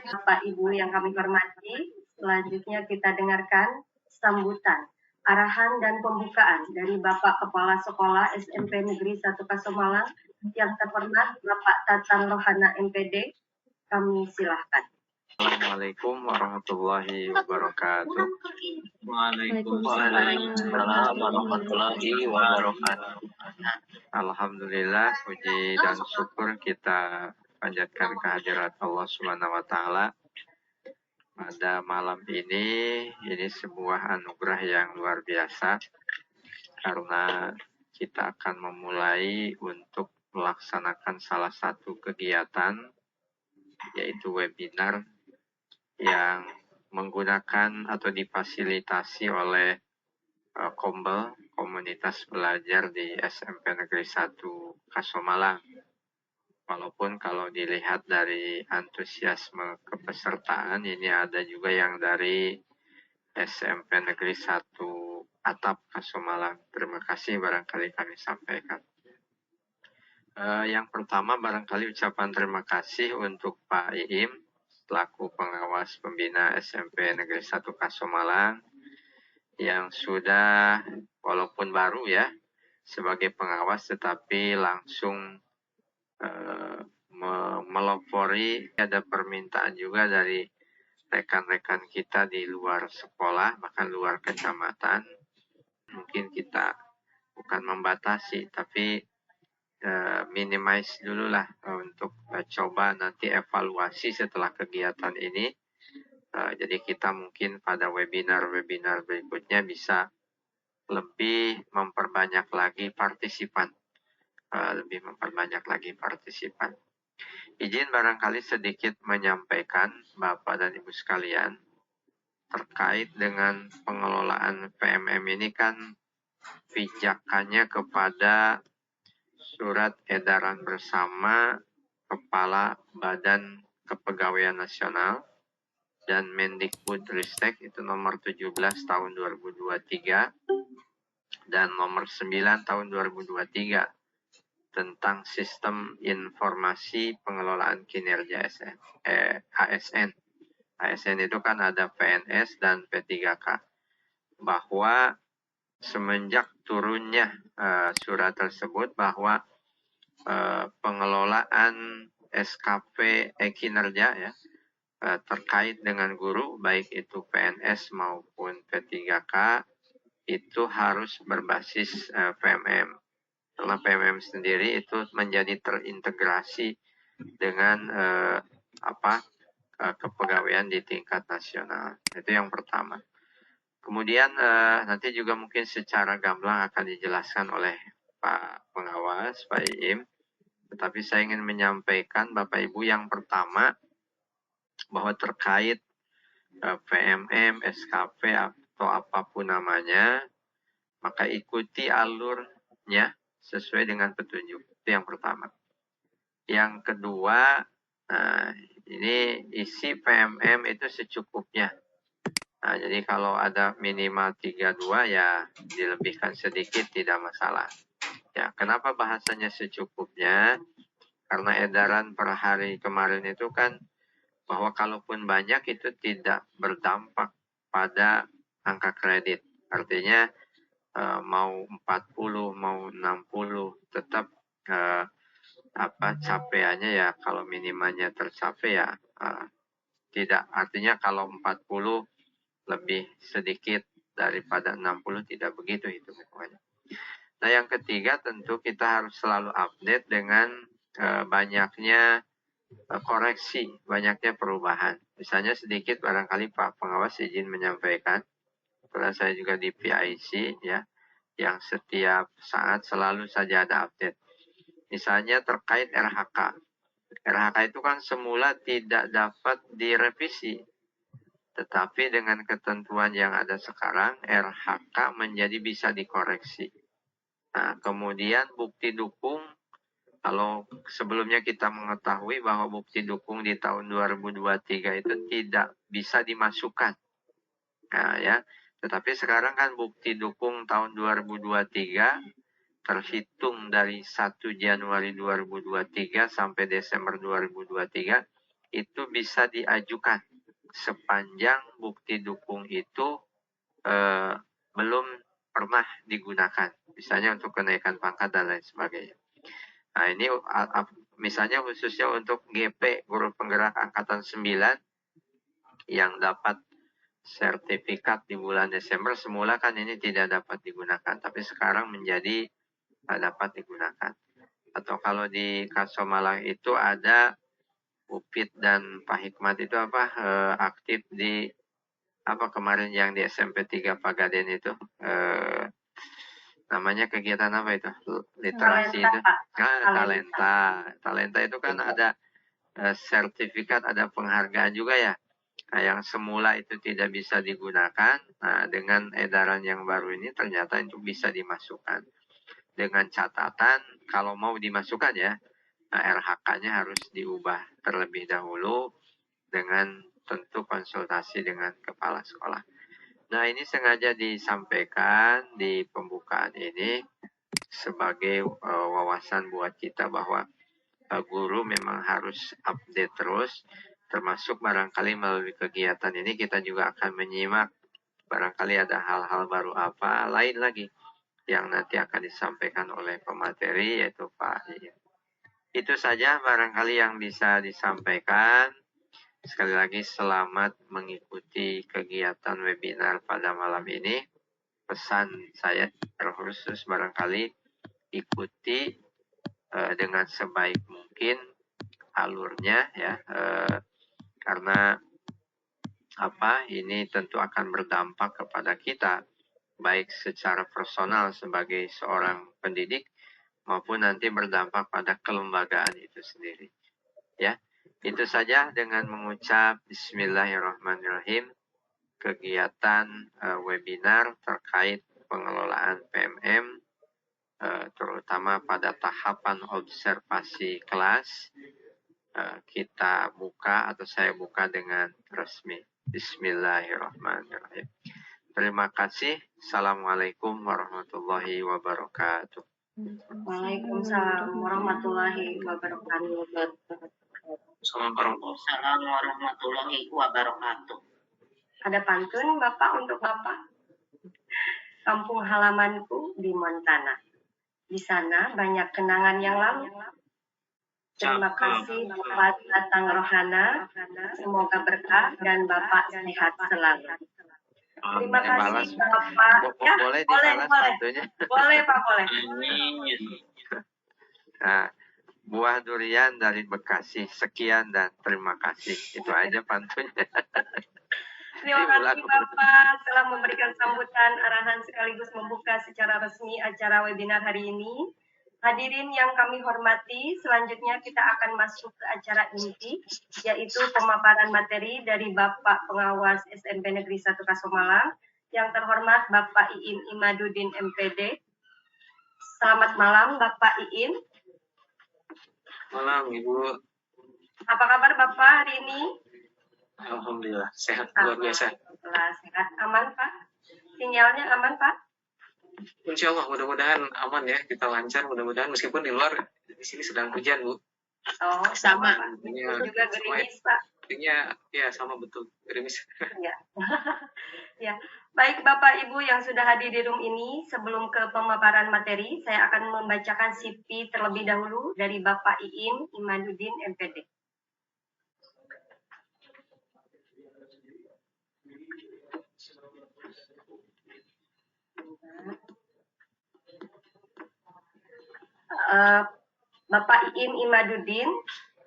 Bapak Ibu yang kami hormati, selanjutnya kita dengarkan sambutan, arahan dan pembukaan dari Bapak Kepala Sekolah SMP Negeri 1 Kasomalang yang terhormat Bapak Tatang Rohana MPD. Kami silahkan. Assalamualaikum warahmatullahi wabarakatuh. Waalaikumsalam warahmatullahi wabarakatuh. Alhamdulillah, puji dan syukur kita panjatkan kehadirat Allah Subhanahu wa taala. Pada malam ini sebuah anugerah yang luar biasa karena kita akan memulai untuk melaksanakan salah satu kegiatan, yaitu webinar yang menggunakan atau difasilitasi oleh Kombel, Komunitas Belajar di SMP Negeri 1 Kasomalang. Walaupun kalau dilihat dari antusiasme kepesertaan, ini ada juga yang dari SMP Negeri 1 Atap Kasomalang. Terima kasih barangkali kami sampaikan. Yang pertama barangkali ucapan terima kasih untuk Pak Iim, selaku pengawas pembina SMP Negeri 1 Kasomalang, yang sudah walaupun baru ya sebagai pengawas tetapi langsung melopori. Ada permintaan juga dari rekan-rekan kita di luar sekolah, bahkan luar kecamatan. Mungkin kita bukan membatasi tapi minimize dulu lah untuk coba nanti evaluasi setelah kegiatan ini. Jadi kita mungkin pada webinar-webinar berikutnya bisa lebih memperbanyak lagi partisipan. Izin barangkali sedikit menyampaikan Bapak dan Ibu sekalian terkait dengan pengelolaan PMM ini kan pijakannya kepada Surat Edaran Bersama Kepala Badan Kepegawaian Nasional dan Mendikbudristek itu nomor 17 tahun 2023 dan nomor 9 tahun 2023 tentang Sistem Informasi Pengelolaan Kinerja ASN. ASN itu kan ada PNS dan P3K. Bahwa semenjak turunnya surat tersebut bahwa pengelolaan SKP kinerja ya terkait dengan guru baik itu PNS maupun P3K itu harus berbasis PMM. Karena PMM sendiri itu menjadi terintegrasi dengan kepegawaian di tingkat nasional. Itu yang pertama. Kemudian nanti juga mungkin secara gamblang akan dijelaskan oleh Pak Pengawas, Pak Iim. Tetapi saya ingin menyampaikan Bapak Ibu yang pertama bahwa terkait PMM, SKP atau apapun namanya, maka ikuti alurnya sesuai dengan petunjuk. Itu yang pertama. Yang kedua, ini isi PMM itu secukupnya. Nah, jadi kalau ada minimal 32 ya dilebihkan sedikit tidak masalah. Ya, kenapa bahasanya secukupnya? Karena edaran per hari kemarin itu kan bahwa kalaupun banyak itu tidak berdampak pada angka kredit. Artinya mau 40, mau 60 tetap capaiannya ya kalau minimalnya tercapai ya tidak. Artinya kalau 40 lebih sedikit daripada 60 tidak begitu hitung-hitungannya. Nah, yang ketiga tentu kita harus selalu update dengan banyaknya koreksi, banyaknya perubahan. Misalnya sedikit barangkali Pak Pengawas izin menyampaikan, karena saya juga di PIC ya, yang setiap saat selalu saja ada update. Misalnya terkait RHK. RHK itu kan semula tidak dapat direvisi. Tetapi dengan ketentuan yang ada sekarang, RHK menjadi bisa dikoreksi. Nah, kemudian bukti dukung Kalau sebelumnya kita mengetahui bahwa bukti dukung di tahun 2023 itu tidak bisa dimasukkan. Nah, ya. Tetapi sekarang kan bukti dukung tahun 2023 terhitung dari 1 Januari 2023 sampai Desember 2023 itu bisa diajukan sepanjang bukti dukung itu belum pernah digunakan. Misalnya untuk kenaikan pangkat dan lain sebagainya. Nah, ini misalnya khususnya untuk GP, Guru Penggerak Angkatan 9, yang dapat sertifikat di bulan Desember, semula kan ini tidak dapat digunakan, tapi sekarang menjadi dapat digunakan. Atau kalau di Kasomalang itu ada Upit dan Pak Hikmat itu aktif di kemarin yang di SMP 3 Pagaden itu namanya kegiatan apa itu? Literasi itu. Talenta itu kan ada sertifikat, ada penghargaan juga ya. Nah, yang semula itu tidak bisa digunakan, nah dengan edaran yang baru ini ternyata itu bisa dimasukkan. Dengan catatan kalau mau dimasukkan ya, nah RHK-nya harus diubah terlebih dahulu dengan tentu konsultasi dengan kepala sekolah. Nah, ini sengaja disampaikan di pembukaan ini sebagai wawasan buat kita bahwa guru memang harus update terus, termasuk barangkali melalui kegiatan ini kita juga akan menyimak barangkali ada hal-hal baru apa lain lagi yang nanti akan disampaikan oleh pemateri yaitu Pak Iin. Itu saja barangkali yang bisa disampaikan. Sekali lagi selamat mengikuti kegiatan webinar pada malam ini. Pesan saya terkhusus barangkali ikuti dengan sebaik mungkin alurnya ya, karena ini tentu akan berdampak kepada kita baik secara personal sebagai seorang pendidik maupun nanti berdampak pada kelembagaan itu sendiri. Ya, itu saja dengan mengucap Bismillahirrahmanirrahim kegiatan webinar terkait pengelolaan PMM terutama pada tahapan observasi kelas kita buka atau saya buka dengan resmi. Bismillahirrahmanirrahim. Terima kasih. Assalamualaikum warahmatullahi wabarakatuh. Waalaikumsalam warahmatullahi wabarakatuh. Assalamualaikum warahmatullahi wabarakatuh. Ada pantun Bapak untuk Bapak. Kampung halamanku di Montana. Di sana banyak kenangan yang lalu. Terima kasih Bapak datang rohana. Semoga berkah dan Bapak sehat selalu. Terima kasih Bapak. Ya, boleh tentunya. Boleh Pak, boleh. Nah, buah durian dari Bekasi. Sekian dan terima kasih. Itu aja pantunnya. Terima kasih Bapak telah memberikan sambutan arahan sekaligus membuka secara resmi acara webinar hari ini. Hadirin yang kami hormati, selanjutnya kita akan masuk ke acara inti, yaitu pemaparan materi dari Bapak Pengawas SMP Negeri 1 Kasomalang, yang terhormat Bapak Iin Imaduddin MPD. Selamat malam Bapak Iin. Malam Ibu. Apa kabar Bapak hari ini? Alhamdulillah, sehat luar biasa. Alhamdulillah, sehat. Aman Pak? Sinyalnya aman Pak? Insya Allah, mudah-mudahan aman ya, kita lancar mudah-mudahan meskipun di luar di sini sedang hujan Bu. Oh, sama Pak. Itu juga gerimis Pak. Artinya ya sama betul gerimis. Ya. Ya. Baik Bapak Ibu yang sudah hadir di room ini, sebelum ke pemaparan materi, saya akan membacakan CV terlebih dahulu dari Bapak Iin Imaduddin MPD. Bapak Iin Imaduddin,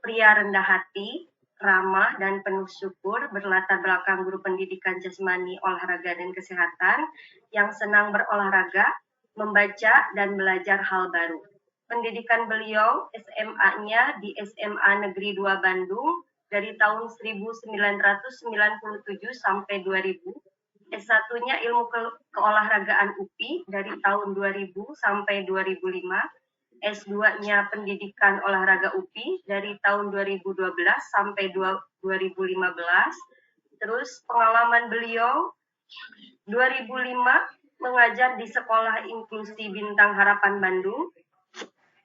pria rendah hati, ramah dan penuh syukur, berlatar belakang guru pendidikan jasmani, olahraga dan kesehatan, yang senang berolahraga, membaca dan belajar hal baru. Pendidikan beliau SMA-nya di SMA Negeri 2 Bandung dari tahun 1997 sampai 2000. S1-nya ilmu keolahragaan UPI dari tahun 2000 sampai 2005. S2-nya Pendidikan Olahraga UPI dari tahun 2012 sampai 2015. Terus pengalaman beliau 2005 mengajar di Sekolah Inklusi Bintang Harapan Bandung.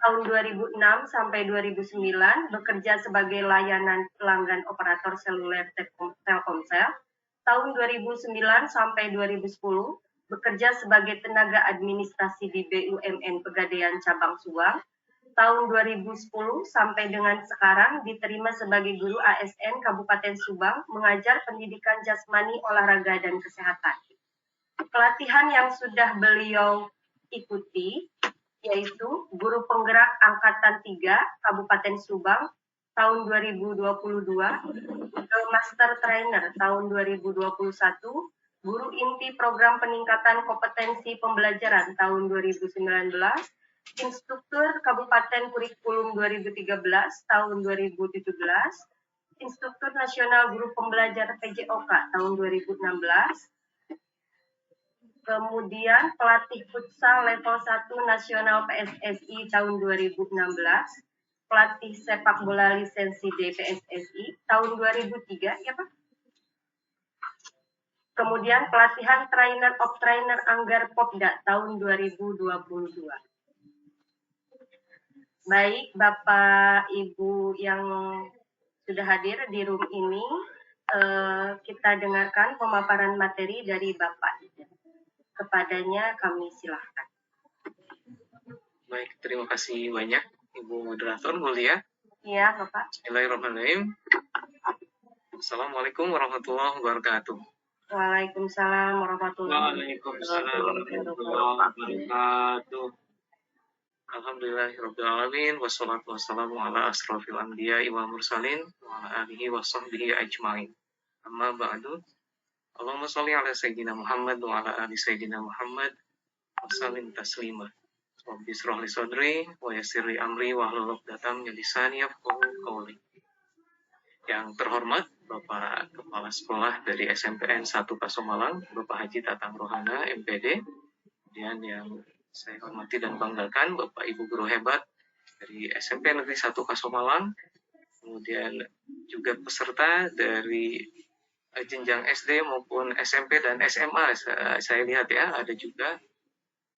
Tahun 2006 sampai 2009 bekerja sebagai layanan pelanggan operator seluler Telkomsel. Tahun 2009 sampai 2010 bekerja sebagai tenaga administrasi di BUMN Pegadaian Cabang Subang. Tahun 2010 sampai dengan sekarang diterima sebagai guru ASN Kabupaten Subang mengajar pendidikan jasmani, olahraga, dan kesehatan. Pelatihan yang sudah beliau ikuti yaitu guru penggerak angkatan 3 Kabupaten Subang tahun 2022, master trainer tahun 2021, guru inti program peningkatan kompetensi pembelajaran tahun 2019, instruktur Kabupaten Kurikulum 2013 tahun 2017, instruktur nasional guru pembelajar PJOK tahun 2016, kemudian pelatih futsal level 1 nasional PSSI tahun 2016, pelatih sepak bola lisensi D PSSI tahun 2003 ya Pak. Kemudian pelatihan trainer of trainer Anggar Popda tahun 2022. Baik Bapak Ibu yang sudah hadir di room ini, kita dengarkan pemaparan materi dari Bapak. Kepadanya kami silahkan. Baik, terima kasih banyak Ibu Moderator mulia. Iya, Bapak. Bismillahirrahmanirrahim. Assalamualaikum warahmatullahi wabarakatuh. Waalaikumsalam warahmatullahi wabarakatuh. Alhamdulillahirabbil alamin wassalatu wassalamu ala asrofil anbiya'i wal mursalin wa ala alihi wa sahbihi ajmain. Amma ba'du. Allahumma sholli ala sayyidina Muhammad wa ala ali sayyidina Muhammad wa sallim taslima. Rabbi shrah li sadri wa yassir li amri wa hlul 'uqdatam min lisani yafqahu qawli. Yang terhormat Bapak Kepala Sekolah dari SMPN 1 Kasomalang, Bapak Haji Tatang Rohana, MPD. Kemudian yang saya hormati dan banggakan Bapak Ibu guru hebat dari SMP Negeri 1 Kasomalang. Kemudian juga peserta dari jenjang SD maupun SMP dan SMA. Saya lihat ya, ada juga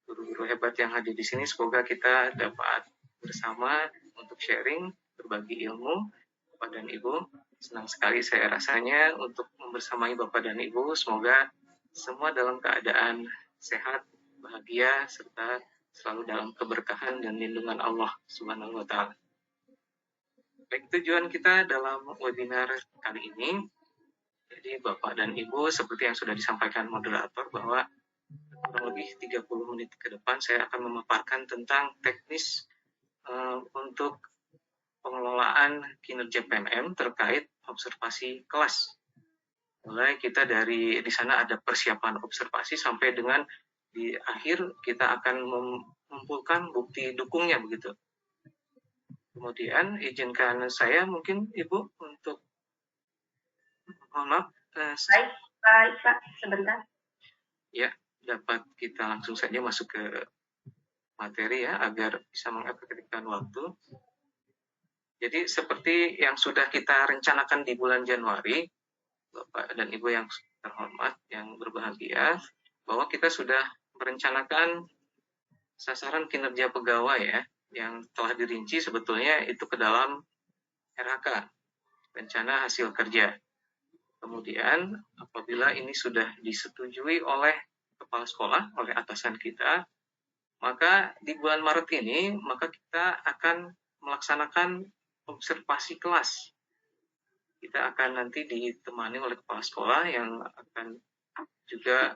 guru-guru hebat yang hadir di sini. Semoga kita dapat bersama untuk sharing, berbagi ilmu Bapak dan Ibu. Senang sekali saya rasanya untuk membersamai Bapak dan Ibu. Semoga semua dalam keadaan sehat, bahagia, serta selalu dalam keberkahan dan lindungan Allah Subhanahu wa Ta'ala. Baik, tujuan kita dalam webinar kali ini, jadi Bapak dan Ibu, seperti yang sudah disampaikan moderator, bahwa kurang lebih 30 menit ke depan saya akan memaparkan tentang teknis untuk pengelolaan kinerja PNM terkait observasi kelas. Mulai kita dari di sana ada persiapan observasi sampai dengan di akhir kita akan mengumpulkan bukti dukungnya begitu. Kemudian izinkan saya mungkin Ibu untuk maaf. Baik Pak, sebentar. Ya, dapat kita langsung saja masuk ke materi ya agar bisa mengefektifkan waktu. Jadi seperti yang sudah kita rencanakan di bulan Januari, Bapak dan Ibu yang terhormat, yang berbahagia, bahwa kita sudah merencanakan sasaran kinerja pegawai ya, yang telah dirinci sebetulnya itu ke dalam RHK, rencana hasil kerja. Kemudian apabila ini sudah disetujui oleh kepala sekolah, oleh atasan kita, maka di bulan Maret ini, maka kita akan melaksanakan observasi kelas. Kita akan nanti ditemani oleh kepala sekolah yang akan juga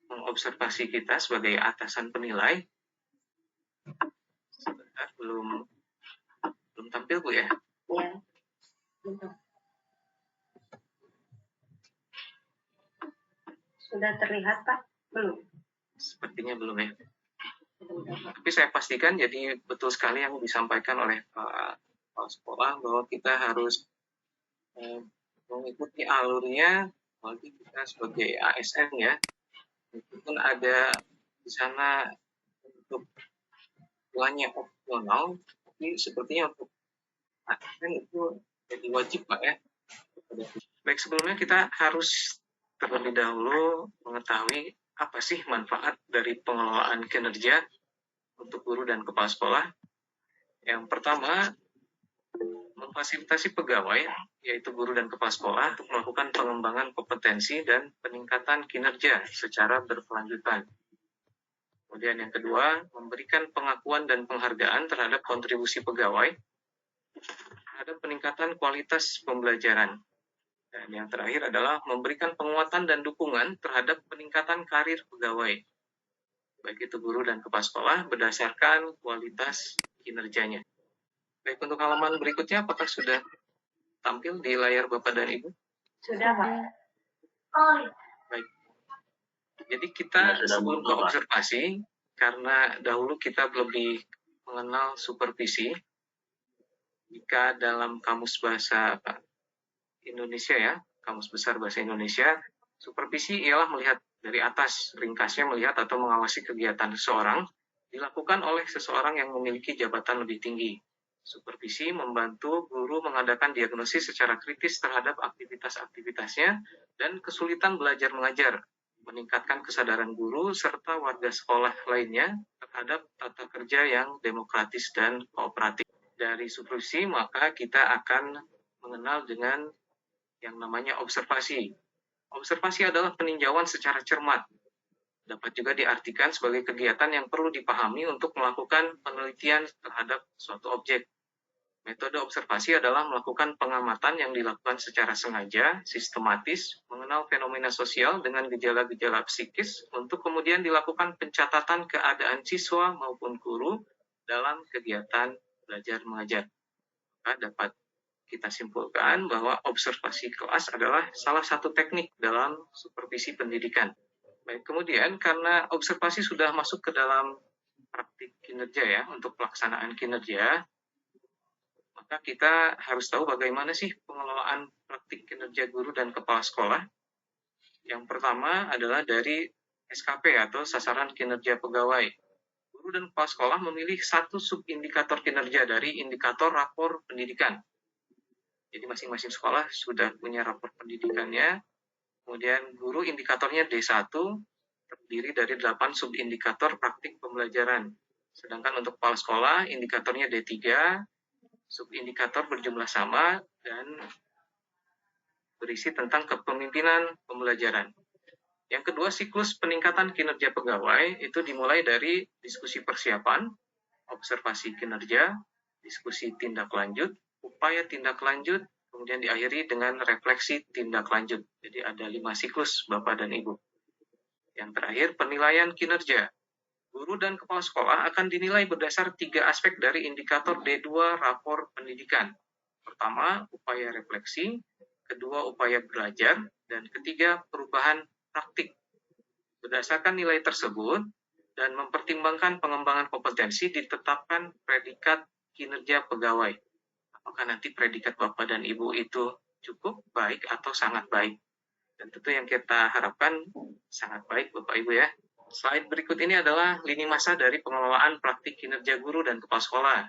mengobservasi kita sebagai atasan penilai. Sebentar, belum tampil Bu ya? Ya. Sudah terlihat Pak? Belum? Sepertinya belum ya. Tapi saya pastikan jadi betul sekali yang disampaikan oleh Pak kepala sekolah bahwa kita harus mengikuti alurnya bagi kita sebagai ASN ya. Meskipun ada di sana untuk istilahnya opsional, tapi sepertinya untuk ASN itu jadi wajib Pak ya. Baik, sebelumnya kita harus terlebih dahulu mengetahui apa sih manfaat dari pengelolaan kinerja untuk guru dan kepala sekolah. Yang pertama, memfasilitasi pegawai, yaitu guru dan kepala sekolah, untuk melakukan pengembangan kompetensi dan peningkatan kinerja secara berkelanjutan. Kemudian yang kedua, memberikan pengakuan dan penghargaan terhadap kontribusi pegawai terhadap peningkatan kualitas pembelajaran. Dan yang terakhir adalah memberikan penguatan dan dukungan terhadap peningkatan karir pegawai, baik itu guru dan kepala sekolah berdasarkan kualitas kinerjanya. Baik, untuk halaman berikutnya apakah sudah tampil di layar Bapak dan Ibu? Sudah, Pak. Baik. Jadi kita sebelum ke observasi, karena dahulu kita lebih mengenal supervisi, jika dalam kamus bahasa Indonesia ya, Kamus Besar Bahasa Indonesia, supervisi ialah melihat dari atas, ringkasnya melihat atau mengawasi kegiatan seseorang dilakukan oleh seseorang yang memiliki jabatan lebih tinggi. Supervisi membantu guru mengadakan diagnosis secara kritis terhadap aktivitas-aktivitasnya dan kesulitan belajar mengajar, meningkatkan kesadaran guru serta warga sekolah lainnya terhadap tata kerja yang demokratis dan kooperatif. Dari supervisi, maka kita akan mengenal dengan yang namanya observasi. Observasi adalah peninjauan secara cermat. Dapat juga diartikan sebagai kegiatan yang perlu dipahami untuk melakukan penelitian terhadap suatu objek. Metode observasi adalah melakukan pengamatan yang dilakukan secara sengaja, sistematis, mengenal fenomena sosial dengan gejala-gejala psikis, untuk kemudian dilakukan pencatatan keadaan siswa maupun guru dalam kegiatan belajar mengajar. Maka dapat kita simpulkan bahwa observasi kelas adalah salah satu teknik dalam supervisi pendidikan. Baik, kemudian karena observasi sudah masuk ke dalam praktik kinerja ya, untuk pelaksanaan kinerja, maka kita harus tahu bagaimana sih pengelolaan praktik kinerja guru dan kepala sekolah. Yang pertama adalah dari SKP atau sasaran kinerja pegawai. Guru dan kepala sekolah memilih satu subindikator kinerja dari indikator rapor pendidikan. Jadi masing-masing sekolah sudah punya rapor pendidikannya. Kemudian guru indikatornya D1, terdiri dari 8 subindikator praktik pembelajaran. Sedangkan untuk kepala sekolah indikatornya D3, subindikator berjumlah sama dan berisi tentang kepemimpinan pembelajaran. Yang kedua, siklus peningkatan kinerja pegawai itu dimulai dari diskusi persiapan, observasi kinerja, diskusi tindak lanjut, upaya tindak lanjut, kemudian diakhiri dengan refleksi tindak lanjut. Jadi ada 5 siklus Bapak dan Ibu. Yang terakhir, penilaian kinerja. Guru dan kepala sekolah akan dinilai berdasar 3 aspek dari indikator D2 rapor pendidikan. Pertama, upaya refleksi, kedua, upaya belajar, dan ketiga, perubahan praktik. Berdasarkan nilai tersebut dan mempertimbangkan pengembangan kompetensi, ditetapkan predikat kinerja pegawai. Apakah nanti predikat Bapak dan Ibu itu cukup, baik, atau sangat baik? Dan tentu yang kita harapkan sangat baik Bapak Ibu ya. Slide berikut ini adalah lini masa dari pengelolaan praktik kinerja guru dan kepala sekolah.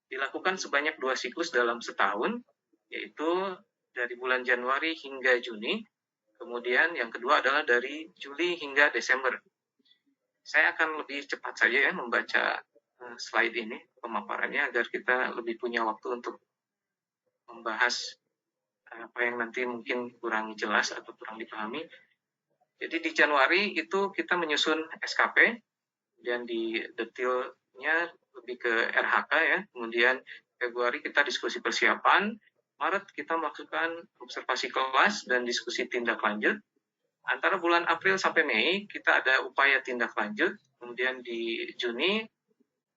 Dilakukan sebanyak 2 siklus dalam setahun, yaitu dari bulan Januari hingga Juni. Kemudian yang kedua adalah dari Juli hingga Desember. Saya akan lebih cepat saja ya membaca slide ini, pemaparannya, agar kita lebih punya waktu untuk membahas apa yang nanti mungkin kurang jelas atau kurang dipahami. Jadi di Januari itu kita menyusun SKP, dan di detailnya lebih ke RHK ya. Kemudian Februari kita diskusi persiapan, Maret kita melakukan observasi kelas dan diskusi tindak lanjut. Antara bulan April sampai Mei kita ada upaya tindak lanjut. Kemudian di Juni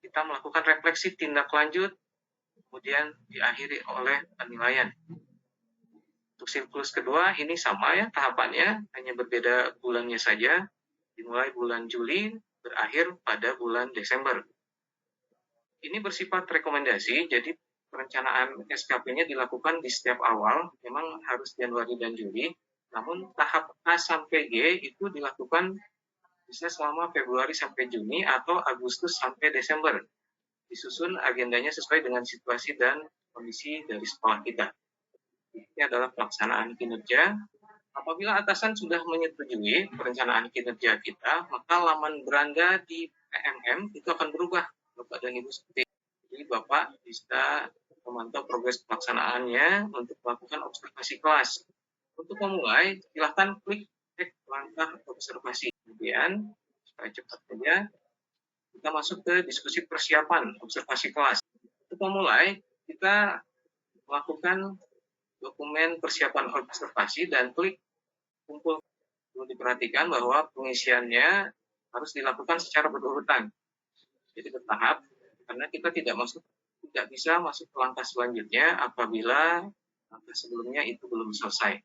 kita melakukan refleksi tindak lanjut, kemudian diakhiri oleh penilaian. Untuk siklus kedua ini sama ya tahapannya, hanya berbeda bulannya saja. Dimulai bulan Juli, berakhir pada bulan Desember. Ini bersifat rekomendasi, jadi perencanaan SKP-nya dilakukan di setiap awal, memang harus Januari dan Juli, namun tahap A sampai G itu dilakukan bisa selama Februari sampai Juni atau Agustus sampai Desember. disusun agendanya sesuai dengan situasi dan kondisi dari sekolah kita. Ini adalah pelaksanaan kinerja. Apabila atasan sudah menyetujui perencanaan kinerja kita, maka laman beranda di PMM itu akan berubah, Bapak dan Ibu seperti ini. Jadi Bapak bisa memantau progres pelaksanaannya untuk melakukan observasi kelas. Untuk memulai, silahkan klik cek langkah observasi. Kemudian, supaya cepat saja, kita masuk ke diskusi persiapan observasi kelas. Untuk memulai, kita melakukan dokumen persiapan observasi dan klik kumpul. Perlu diperhatikan bahwa pengisiannya harus dilakukan secara berurutan, jadi bertahap, karena kita tidak bisa masuk ke langkah selanjutnya apabila langkah sebelumnya itu belum selesai.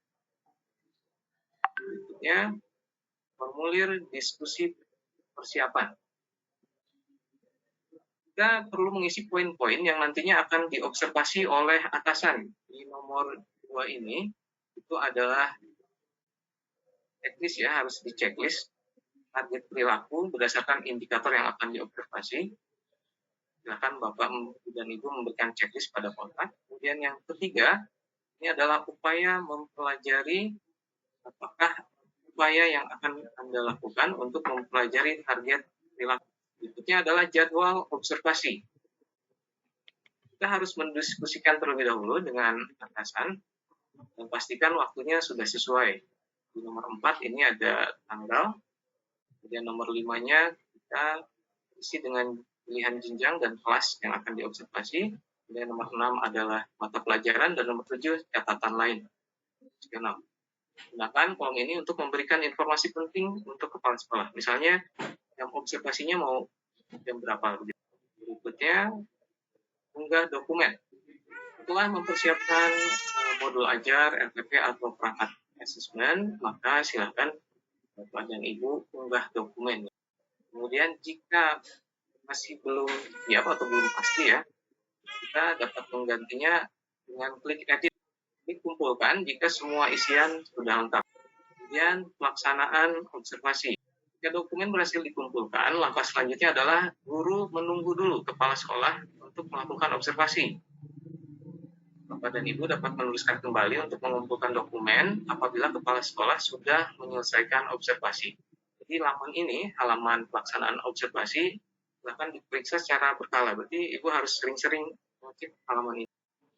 Berikutnya, formulir diskusi persiapan. Kita perlu mengisi poin-poin yang nantinya akan diobservasi oleh atasan. Di nomor 2 ini, itu adalah checklist ya, harus di checklist target perilaku berdasarkan indikator yang akan diobservasi. Silakan Bapak dan Ibu memberikan checklist pada kotak. Kemudian yang ketiga, ini adalah upaya mempelajari apakah upaya yang akan Anda lakukan untuk mempelajari target perilaku. Berikutnya adalah jadwal observasi. Kita harus mendiskusikan terlebih dahulu dengan atasan dan pastikan waktunya sudah sesuai. Di nomor 4 ini ada tanggal, kemudian nomor 5-nya kita isi dengan pilihan jenjang dan kelas yang akan diobservasi, kemudian nomor 6 adalah mata pelajaran, dan nomor 7 catatan lain. Gunakan kolom ini untuk memberikan informasi penting untuk kepala sekolah. Misalnya, jam observasinya mau jam berapa. Berikutnya, unggah dokumen. Setelah mempersiapkan modul ajar, RPP, atau perangkat asesmen, maka silakan Bapak dan Ibu unggah dokumen. Kemudian jika masih belum siap atau belum pasti ya, kita dapat menggantinya dengan klik edit. Klik kumpulkan jika semua isian sudah lengkap. Kemudian pelaksanaan observasi. Jika dokumen berhasil dikumpulkan, langkah selanjutnya adalah guru menunggu dulu kepala sekolah untuk melakukan observasi. Bapak dan Ibu dapat menuliskan kembali untuk mengumpulkan dokumen apabila kepala sekolah sudah menyelesaikan observasi. Jadi laman ini, halaman pelaksanaan observasi, silahkan diperiksa secara berkala. Berarti Ibu harus sering-sering mengecek halaman ini.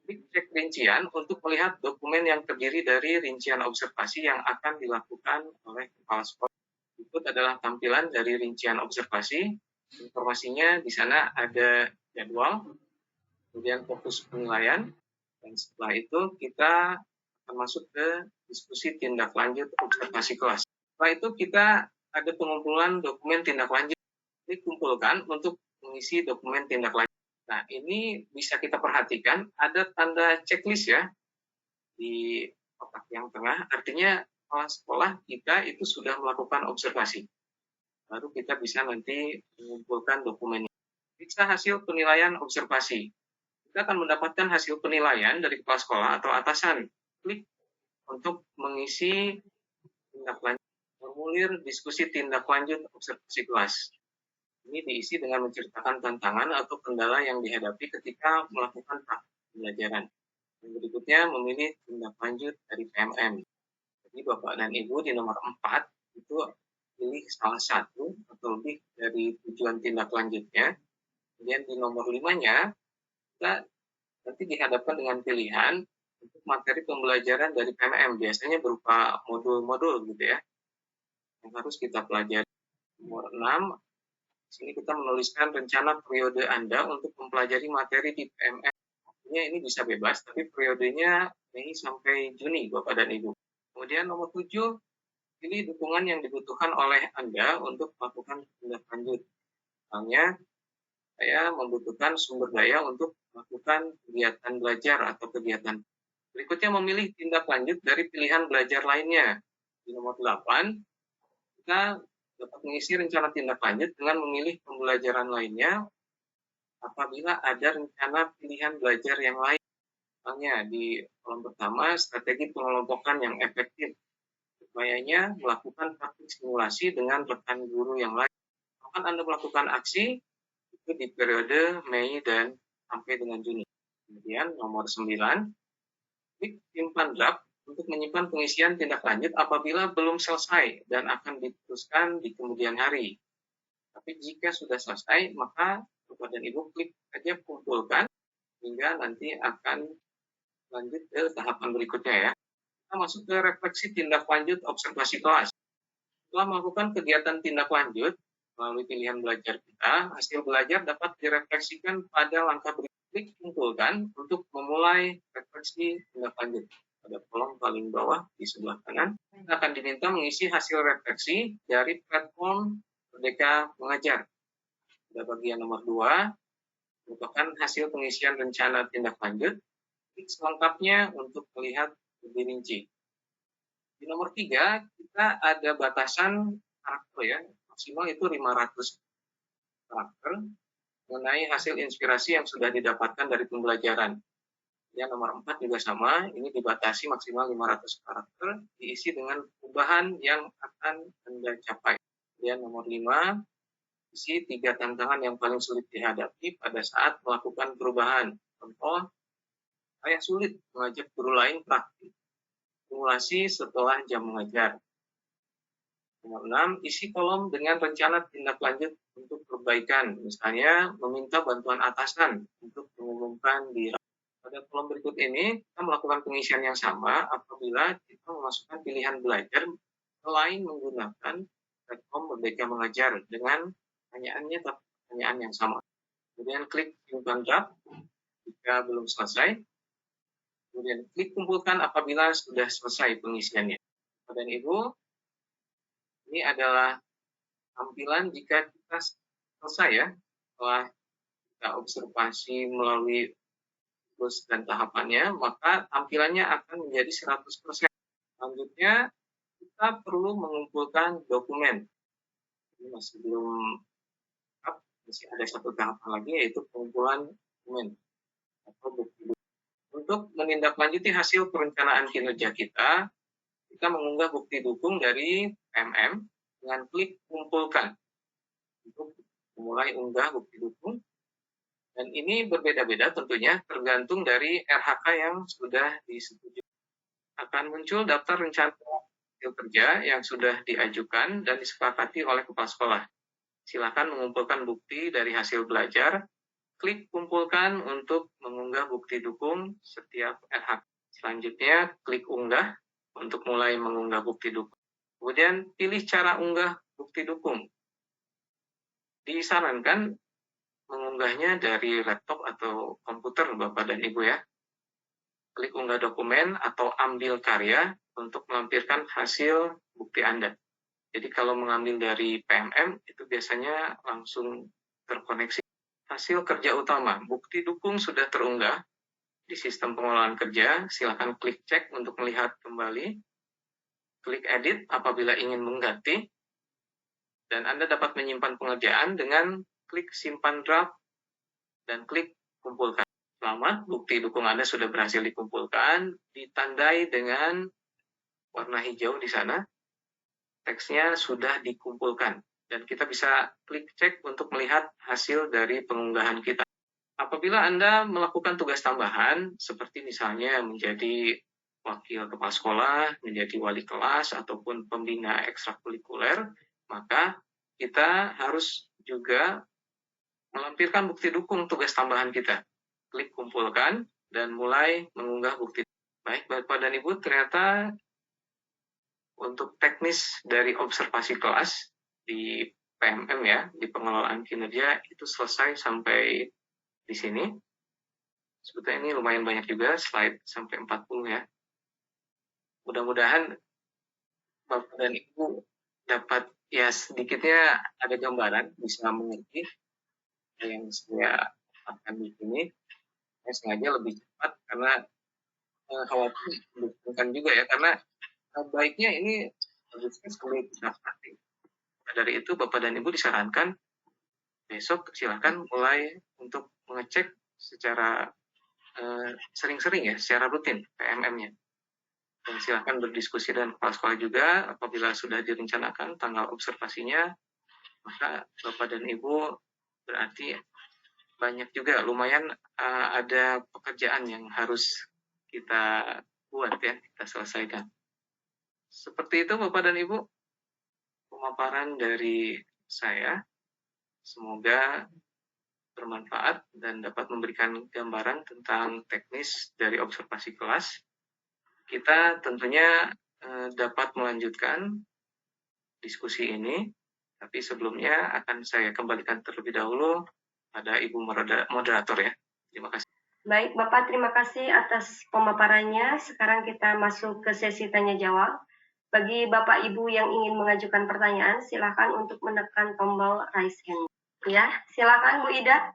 Klik cek rincian untuk melihat dokumen yang terdiri dari rincian observasi yang akan dilakukan oleh kepala sekolah. Berikut adalah tampilan dari rincian observasi. Informasinya di sana ada jadwal, kemudian fokus penilaian, dan setelah itu kita akan masuk ke diskusi tindak lanjut observasi kelas. Setelah itu kita ada pengumpulan dokumen tindak lanjut. Dikumpulkan untuk mengisi dokumen tindak lanjut. Nah, ini bisa kita perhatikan ada tanda checklist ya di kotak yang tengah. Artinya kepala sekolah kita itu sudah melakukan observasi. Baru kita bisa nanti mengumpulkan dokumennya. Periksa hasil penilaian observasi. Kita akan mendapatkan hasil penilaian dari kepala sekolah atau atasan. Klik untuk mengisi tindak lanjut. Formulir diskusi tindak lanjut observasi kelas. Ini diisi dengan menceritakan tantangan atau kendala yang dihadapi ketika melakukan praktik pembelajaran. Yang berikutnya memilih tindak lanjut dari PMM. Jadi Bapak dan Ibu di nomor 4 itu pilih salah satu atau lebih dari tujuan tindak lanjutnya. Kemudian di nomor 5-nya kita nanti dihadapkan dengan pilihan untuk materi pembelajaran dari PMM. Biasanya berupa modul-modul gitu ya, yang harus kita pelajari. Nomor 6, di sini kita menuliskan rencana periode Anda untuk mempelajari materi di PMM. Artinya ini bisa bebas, tapi periodenya Mei sampai Juni, Bapak dan Ibu. Kemudian nomor 7, pilih dukungan yang dibutuhkan oleh Anda untuk melakukan tindak lanjut. Misalnya, saya membutuhkan sumber daya untuk melakukan kegiatan belajar atau kegiatan. Berikutnya memilih tindak lanjut dari pilihan belajar lainnya. Di nomor 8, kita dapat mengisi rencana tindak lanjut dengan memilih pembelajaran lainnya apabila ada rencana pilihan belajar yang lain. Misalnya di kolom pertama, strategi pengelompokan yang efektif. Upayanya melakukan praktik simulasi dengan rekan guru yang lain. Akan Anda melakukan aksi, itu di periode Mei dan sampai dengan Juni. Kemudian nomor 9, klik simpan draft untuk menyimpan pengisian tindak lanjut apabila belum selesai dan akan diteruskan di kemudian hari. Tapi jika sudah selesai, maka Bapak dan Ibu klik saja kumpulkan hingga nanti akan lanjut ke tahapan berikutnya ya. Kita masuk ke refleksi tindak lanjut observasi kelas. Setelah melakukan kegiatan tindak lanjut melalui pilihan belajar kita, hasil belajar dapat direfleksikan pada langkah berikut. Klik kumpulkan untuk memulai refleksi tindak lanjut. Pada kolom paling bawah di sebelah kanan, kita akan diminta mengisi hasil refleksi dari platform Merdeka Mengajar. Pada bagian nomor 2, merupakan hasil pengisian rencana tindak lanjut. Klik selengkapnya untuk melihat lebih rinci. Di nomor 3, kita ada batasan karakter ya, maksimal itu 500 karakter mengenai hasil inspirasi yang sudah didapatkan dari pembelajaran. Yang nomor 4 juga sama, ini dibatasi maksimal 500 karakter, diisi dengan perubahan yang akan Anda capai. Dan nomor 5, isi 3 tantangan yang paling sulit dihadapi pada saat melakukan perubahan. Contoh, saya sulit mengajak guru lain praktik simulasi setelah jam mengajar. Nomor 6, isi kolom dengan rencana tindak lanjut untuk perbaikan. Misalnya, meminta bantuan atasan untuk mengumumkan di pada kolom berikut ini, kita melakukan pengisian yang sama apabila kita memasukkan pilihan belajar selain menggunakan platform Merdeka Mengajar dengan pertanyaan yang sama. Kemudian klik simpan draft jika belum selesai. Kemudian klik kumpulkan apabila sudah selesai pengisiannya. Bapak dan Ibu, ini adalah tampilan jika kita selesai ya, setelah kita observasi melalui siklus dan tahapannya, maka tampilannya akan menjadi 100%. Selanjutnya, kita perlu mengumpulkan dokumen. Ini masih belum lengkap, masih ada satu tahapan lagi, yaitu pengumpulan dokumen atau bukti. Untuk menindaklanjuti hasil perencanaan kinerja kita mengunggah bukti dukung dari PMM dengan klik kumpulkan untuk memulai unggah bukti dukung. Dan ini berbeda-beda tentunya tergantung dari RHK yang sudah disetujui. Akan muncul daftar rencana hasil kerja yang sudah diajukan dan disepakati oleh kepala sekolah. Silakan mengumpulkan bukti dari hasil belajar. Klik kumpulkan untuk mengunggah bukti dukung setiap RHK. Selanjutnya, klik unggah untuk mulai mengunggah bukti dukung. Kemudian pilih cara unggah bukti dukung. Disarankan mengunggahnya dari laptop atau komputer Bapak dan Ibu ya. Klik unggah dokumen atau ambil karya untuk melampirkan hasil bukti Anda. Jadi kalau mengambil dari PMM itu biasanya langsung terkoneksi. Hasil kerja utama, bukti dukung sudah terunggah di sistem pengelolaan kerja, silakan klik cek untuk melihat kembali. Klik edit apabila ingin mengganti. Dan Anda dapat menyimpan pengerjaan dengan klik simpan draft dan klik kumpulkan. Selamat, bukti dukung Anda sudah berhasil dikumpulkan, ditandai dengan warna hijau di sana. Teksnya sudah dikumpulkan. Dan kita bisa klik cek untuk melihat hasil dari pengunggahan kita. Apabila Anda melakukan tugas tambahan, seperti misalnya menjadi wakil kepala sekolah, menjadi wali kelas, ataupun pembina ekstrakurikuler, maka kita harus juga melampirkan bukti dukung tugas tambahan kita. Klik kumpulkan dan mulai mengunggah bukti. Baik, Bapak dan Ibu, ternyata untuk teknis dari observasi kelas di PMM ya, di pengelolaan kinerja, itu selesai sampai di sini. Sebetulnya ini lumayan banyak juga, slide sampai 40 ya. Mudah-mudahan Bapak dan Ibu dapat ya sedikitnya ada gambaran, bisa mengerti yang saya akan di sini. Saya sengaja lebih cepat karena khawatir bukan juga ya, karena baiknya ini harusnya sampai kita praktik. Dari itu Bapak dan Ibu disarankan besok silakan mulai untuk mengecek secara sering-sering ya, secara rutin PMM-nya. Dan silakan berdiskusi dengan kepala sekolah juga apabila sudah direncanakan tanggal observasinya, maka Bapak dan Ibu berarti banyak juga, lumayan ada pekerjaan yang harus kita buat ya, kita selesaikan. Seperti itu Bapak dan Ibu, pemaparan dari saya. Semoga bermanfaat dan dapat memberikan gambaran tentang teknis dari observasi kelas. Kita tentunya dapat melanjutkan diskusi ini, tapi sebelumnya akan saya kembalikan terlebih dahulu pada Ibu moderator ya. Terima kasih. Baik, Bapak, terima kasih atas pemaparannya. Sekarang kita masuk ke sesi tanya jawab. Bagi Bapak Ibu yang ingin mengajukan pertanyaan, silakan untuk menekan tombol raise hand. Ya, silakan Bu Ida.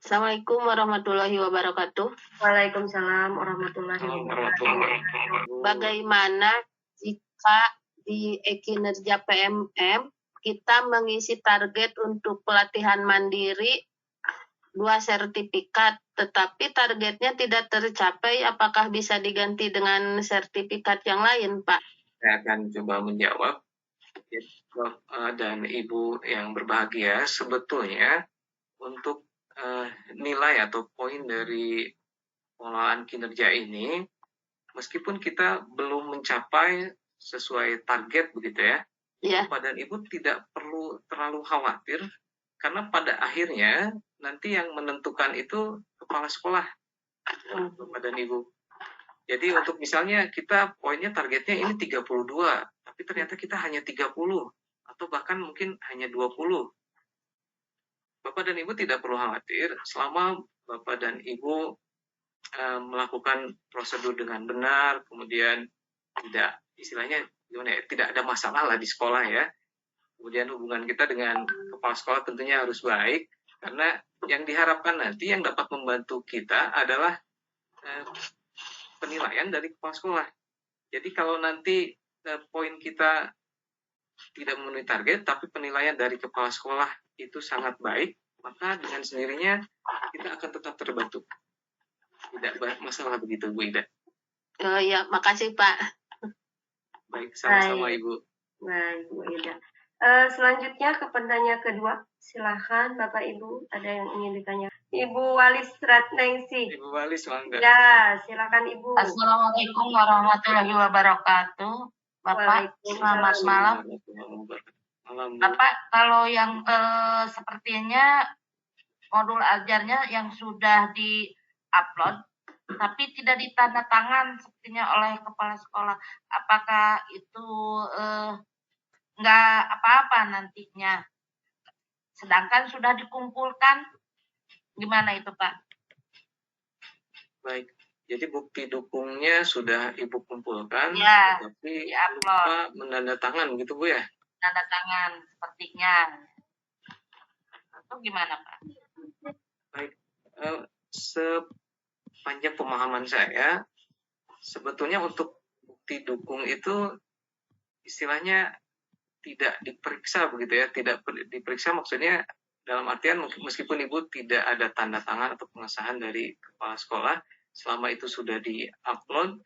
Assalamualaikum warahmatullahi wabarakatuh. Waalaikumsalam warahmatullahi wabarakatuh. Bagaimana jika di kinerja PMM kita mengisi target untuk pelatihan mandiri 2 sertifikat, tetapi targetnya tidak tercapai, apakah bisa diganti dengan sertifikat yang lain, Pak? Saya akan coba menjawab. Dan Ibu yang berbahagia, sebetulnya untuk nilai atau poin dari pengelolaan kinerja ini, meskipun kita belum mencapai sesuai target begitu ya, Bapak dan Ibu tidak perlu terlalu khawatir, karena pada akhirnya nanti yang menentukan itu kepala sekolah, Bapak dan Ibu. Jadi untuk misalnya kita poinnya targetnya ini 32, tapi ternyata kita hanya 30, atau bahkan mungkin hanya 20. Bapak dan Ibu tidak perlu khawatir selama Bapak dan Ibu melakukan prosedur dengan benar, kemudian tidak istilahnya gimana ya, tidak ada masalah lah di sekolah ya. Kemudian hubungan kita dengan kepala sekolah tentunya harus baik, karena yang diharapkan nanti yang dapat membantu kita adalah penilaian dari kepala sekolah. Jadi kalau nanti poin kita tidak memenuhi target, tapi penilaian dari kepala sekolah itu sangat baik, maka dengan sendirinya kita akan tetap terbantu. Tidak masalah begitu, Bu Ida. Oh ya, makasih Pak. Baik, sama-sama Ibu. Baik, Bu Ida. Selanjutnya ke penanya kedua, silahkan Bapak Ibu, ada yang ingin ditanya. Ibu Walis Ratningsih. Ibu Walis, mangga. Ya, silakan Ibu. Assalamualaikum warahmatullahi wabarakatuh. Bapak, selamat malam. Bapak, kalau yang sepertinya modul ajarnya yang sudah di-upload, tapi tidak ditandatangan sepertinya oleh kepala sekolah, apakah itu nggak apa-apa nantinya? Sedangkan sudah dikumpulkan, gimana itu Pak? Baik, jadi bukti dukungnya sudah Ibu kumpulkan, Ya, tapi di-upload. lupa menandatangan gitu Bu ya? Tanda tangan sepertinya. Itu gimana Pak? Baik, sepanjang pemahaman saya, sebetulnya untuk bukti dukung itu istilahnya tidak diperiksa begitu ya, tidak diperiksa maksudnya dalam artian meskipun Ibu tidak ada tanda tangan atau pengesahan dari kepala sekolah, selama itu sudah di-upload,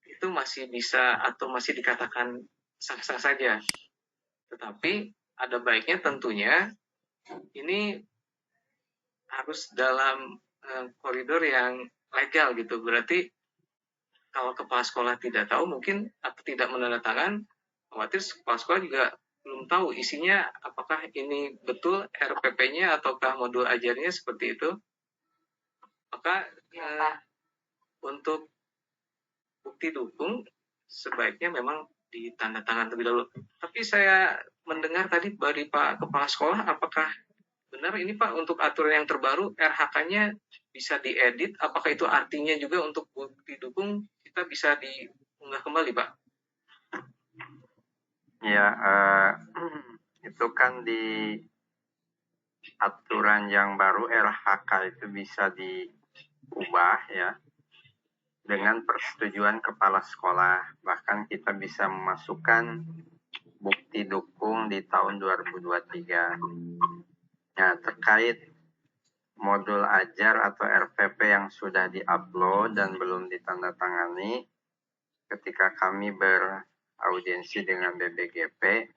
itu masih bisa atau masih dikatakan sah-sah saja. Tetapi ada baiknya tentunya ini harus dalam koridor yang legal gitu. Berarti kalau kepala sekolah tidak tahu mungkin atau tidak menandatangan, khawatir kepala sekolah juga belum tahu isinya apakah ini betul RPP-nya ataukah modul ajarnya seperti itu. Maka untuk bukti dukung sebaiknya memang ditandatangan terlebih dahulu. Tapi saya mendengar tadi dari Pak Kepala Sekolah, apakah benar ini Pak untuk aturan yang terbaru RHK-nya bisa diedit? Apakah itu artinya juga untuk bukti dukung kita bisa diunggah kembali Pak? Ya, itu kan di aturan yang baru RHK itu bisa diubah ya dengan persetujuan kepala sekolah. Bahkan kita bisa memasukkan bukti dukung di tahun 2023. Nah, terkait modul ajar atau RPP yang sudah diupload dan belum ditandatangani, ketika kami beraudiensi dengan BBGP,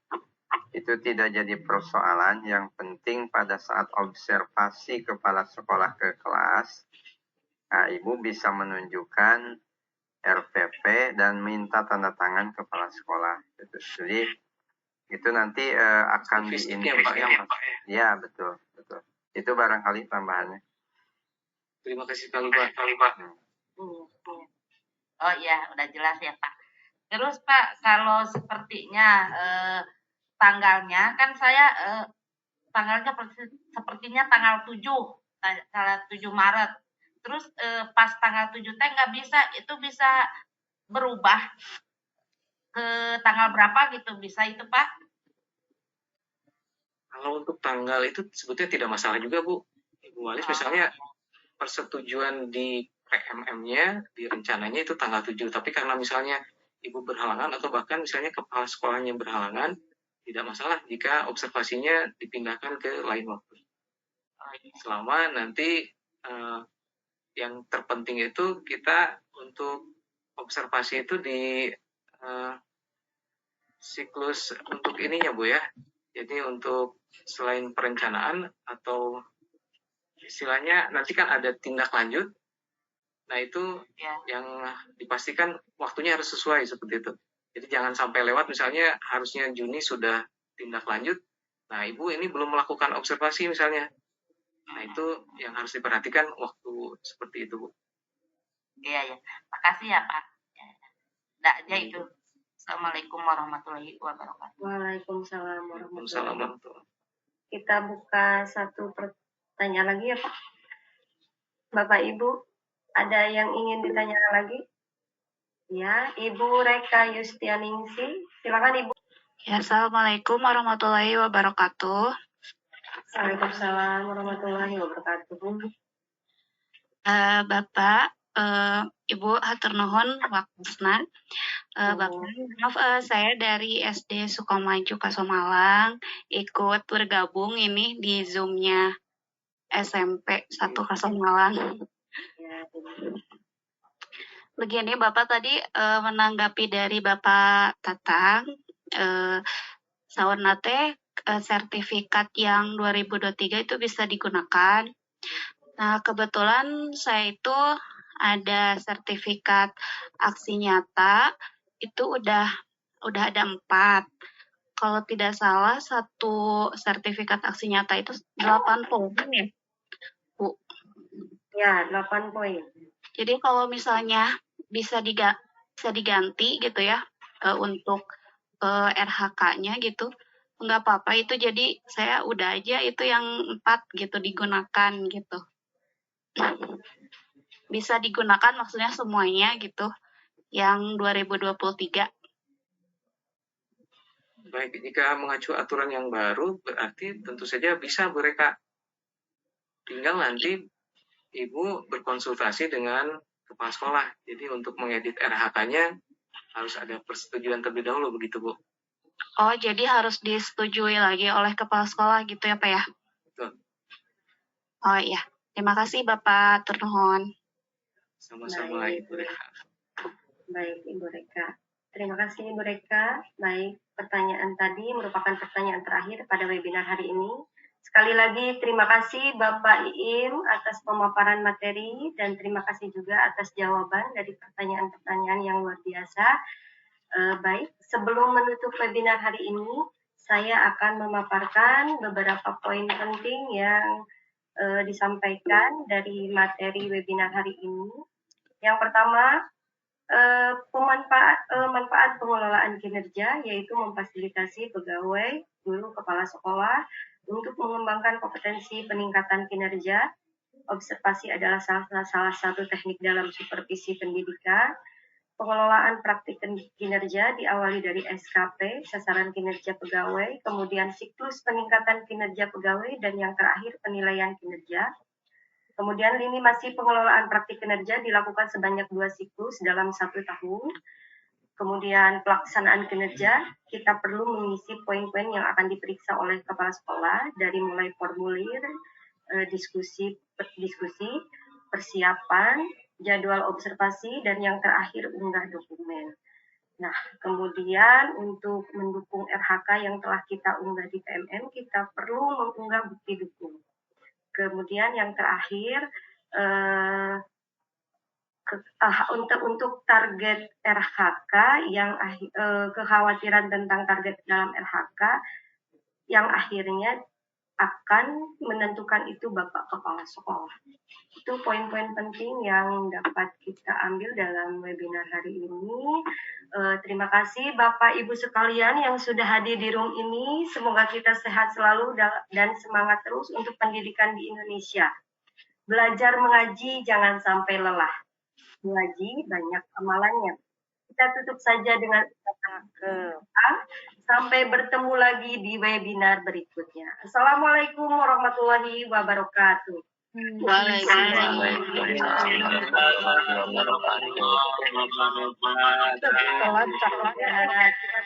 itu tidak jadi persoalan. Yang penting pada saat observasi kepala sekolah ke kelas, nah, Ibu bisa menunjukkan RPP dan minta tanda tangan kepala sekolah. Jadi itu nanti akan diinput. Ya, betul. Itu barangkali tambahannya. Terima kasih sekali Pak. Oh iya, udah jelas ya Pak. Terus Pak, kalau sepertinya tanggalnya kan saya tanggalnya sepertinya tanggal 7 Maret. Terus pas tanggal 7 teh nggak bisa, itu bisa berubah ke tanggal berapa gitu, bisa itu Pak? Kalau untuk tanggal itu sebetulnya tidak masalah juga Bu. Ibu Walis misalnya persetujuan di PMM-nya, di rencananya itu tanggal 7, tapi karena misalnya Ibu berhalangan atau bahkan misalnya kepala sekolahnya berhalangan, tidak masalah jika observasinya dipindahkan ke lain waktu. Selama nanti yang terpenting itu kita untuk observasi itu di siklus untuk ininya Bu ya. Jadi untuk selain perencanaan atau istilahnya nanti kan ada tindak lanjut. Nah itu yang dipastikan waktunya harus sesuai seperti itu. Jadi jangan sampai lewat, misalnya harusnya Juni sudah tindak lanjut. Nah Ibu ini belum melakukan observasi misalnya. Nah itu yang harus diperhatikan waktu seperti itu Bu. Iya. Makasih ya Pak. Nggak aja itu. Assalamualaikum warahmatullahi wabarakatuh. Waalaikumsalam warahmatullahi Waalaikumsalam. Kita buka satu pertanyaan lagi ya Pak. Bapak Ibu, ada yang ingin ditanya lagi? Ya, Ibu Reka Yustianingsi, silakan Ibu. Ya, Assalamualaikum warahmatullahi wabarakatuh. Waalaikumsalam warahmatullahi wabarakatuh. Bapak, Ibu hatur nuhun waktusna. Bapak, maaf, saya dari SD Sukamaju Kasomalang ikut bergabung ini di Zoom-nya SMP 1 Kasomalang. Begini, Bapak tadi menanggapi dari Bapak Tatang, saurna teh sertifikat yang 2023 itu bisa digunakan. Nah, kebetulan saya itu ada sertifikat aksi nyata, itu udah ada 4. Kalau tidak salah, satu sertifikat aksi nyata itu 8 poin ya, Bu? Ya, 8 poin. Jadi kalau misalnya bisa diganti gitu ya, untuk RHK-nya gitu, nggak apa-apa itu, jadi saya udah aja itu yang 4 gitu digunakan gitu. Bisa digunakan maksudnya semuanya gitu, yang 2023. Baik, jika mengacu aturan yang baru, berarti tentu saja bisa Bu Reka. Tinggal nanti Ibu berkonsultasi dengan kepala sekolah. Jadi untuk mengedit RHK-nya harus ada persetujuan terlebih dahulu, begitu Bu. Oh, jadi harus disetujui lagi oleh kepala sekolah gitu ya Pak ya? Betul. Oh iya, terima kasih Bapak, turnuhun. Sama-sama Ibu Reka. Baik Ibu Reka. Terima kasih Ibu Reka. Baik, pertanyaan tadi merupakan pertanyaan terakhir pada webinar hari ini. Sekali lagi terima kasih Bapak Iim atas pemaparan materi dan terima kasih juga atas jawaban dari pertanyaan-pertanyaan yang luar biasa. Baik, sebelum menutup webinar hari ini, saya akan memaparkan beberapa poin penting yang disampaikan dari materi webinar hari ini. Yang pertama, manfaat pengelolaan kinerja, yaitu memfasilitasi pegawai, guru, kepala sekolah untuk mengembangkan kompetensi peningkatan kinerja. Observasi adalah salah satu teknik dalam supervisi pendidikan. Pengelolaan praktik kinerja diawali dari SKP, sasaran kinerja pegawai, kemudian siklus peningkatan kinerja pegawai, dan yang terakhir penilaian kinerja. Kemudian lini masa pengelolaan praktik kinerja dilakukan sebanyak 2 siklus dalam 1 tahun. Kemudian pelaksanaan kinerja, kita perlu mengisi poin-poin yang akan diperiksa oleh kepala sekolah dari mulai formulir, diskusi, persiapan, jadwal observasi, dan yang terakhir unggah dokumen. Nah, kemudian untuk mendukung RHK yang telah kita unggah di PMM, kita perlu mengunggah bukti dukung. Kemudian yang terakhir, untuk target RHK yang kekhawatiran tentang target dalam RHK yang akhirnya akan menentukan itu Bapak Kepala Sekolah. Itu poin-poin penting yang dapat kita ambil dalam webinar hari ini. Terima kasih Bapak Ibu sekalian yang sudah hadir di room ini. Semoga kita sehat selalu dan semangat terus untuk pendidikan di Indonesia. Belajar mengaji jangan sampai lelah. Mengaji banyak amalannya. Kita tutup saja dengan sampai bertemu lagi di webinar berikutnya. Assalamualaikum warahmatullahi wabarakatuh. Waalaikumsalam. Waalaikumsalam.